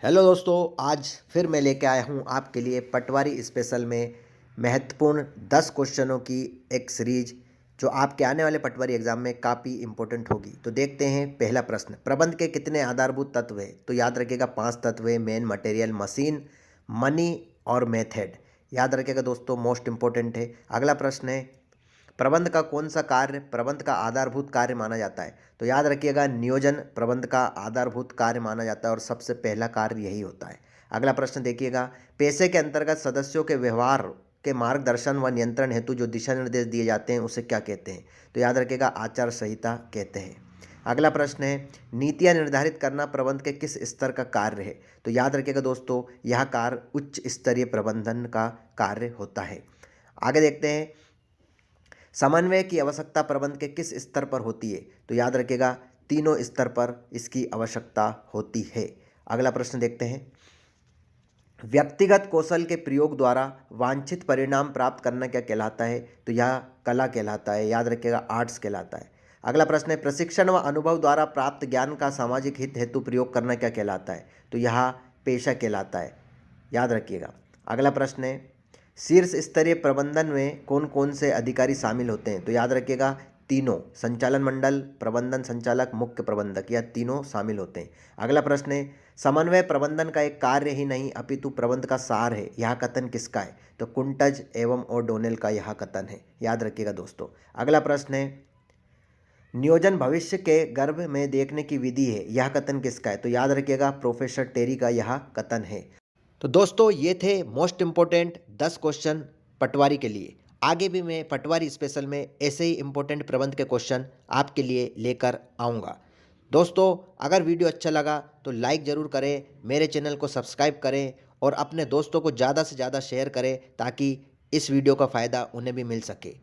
Hello दोस्तों, आज फिर मैं लेके आया हूँ आपके लिए पटवारी स्पेशल में महत्वपूर्ण 10 क्वेश्चनों की एक सीरीज जो आपके आने वाले पटवारी एग्जाम में काफ़ी इंपॉर्टेंट होगी। तो देखते हैं पहला प्रश्न, प्रबंध के कितने आधारभूत तत्व हैं? तो याद रखिएगा 5 तत्व हैं, मेन, मटेरियल, मशीन, मनी और मेथड। याद रखिएगा दोस्तों, मोस्ट इंपॉर्टेंट है। अगला प्रश्न है, प्रबंध का कौन सा कार्य प्रबंध का आधारभूत कार्य माना जाता है? तो याद रखिएगा, नियोजन प्रबंध का आधारभूत कार्य माना जाता है और सबसे पहला कार्य यही होता है। अगला प्रश्न देखिएगा, पेशे के अंतर्गत सदस्यों के व्यवहार के मार्गदर्शन व नियंत्रण हेतु जो दिशा निर्देश दिए जाते हैं उसे क्या कहते हैं? तो याद रखिएगा, आचार संहिता कहते हैं। अगला प्रश्न है, नीतियाँ निर्धारित करना प्रबंध के किस स्तर का कार्य है? तो याद रखिएगा दोस्तों, यह कार्य उच्च स्तरीय प्रबंधन का कार्य होता है। आगे देखते हैं, समन्वय की आवश्यकता प्रबंध के किस स्तर पर होती है? तो याद रखिएगा, तीनों स्तर पर इसकी आवश्यकता होती है। अगला प्रश्न देखते हैं, व्यक्तिगत कौशल के प्रयोग द्वारा वांछित परिणाम प्राप्त करना क्या कहलाता है? तो यह कला कहलाता है। याद रखिएगा, आर्ट्स कहलाता है। अगला प्रश्न है, प्रशिक्षण व अनुभव द्वारा प्राप्त ज्ञान का सामाजिक हित हेतु प्रयोग करना क्या कहलाता है? तो यह पेशा कहलाता है। याद रखिएगा। अगला प्रश्न है, शीर्ष स्तरीय प्रबंधन में कौन कौन से अधिकारी शामिल होते हैं? तो याद रखिएगा, तीनों, संचालन मंडल, प्रबंधन संचालक, मुख्य प्रबंधक, यह तीनों शामिल होते हैं। अगला प्रश्न है, समन्वय प्रबंधन का एक कार्य ही नहीं अपितु प्रबंध का सार है, यह कथन किसका है? तो कुंटज एवं ओडोनेल का यह कथन है। याद रखिएगा दोस्तों। अगला प्रश्न है, नियोजन भविष्य के गर्भ में देखने की विधि है, यह कथन किसका है? तो याद रखिएगा, प्रोफेसर टेरी का यह कथन है। तो दोस्तों, ये थे मोस्ट इम्पोर्टेंट 10 क्वेश्चन पटवारी के लिए। आगे भी मैं पटवारी स्पेशल में ऐसे ही इम्पोर्टेंट प्रबंध के क्वेश्चन आपके लिए लेकर आऊँगा। दोस्तों, अगर वीडियो अच्छा लगा तो लाइक ज़रूर करें, मेरे चैनल को सब्सक्राइब करें और अपने दोस्तों को ज़्यादा से ज़्यादा शेयर करें ताकि इस वीडियो का फ़ायदा उन्हें भी मिल सके।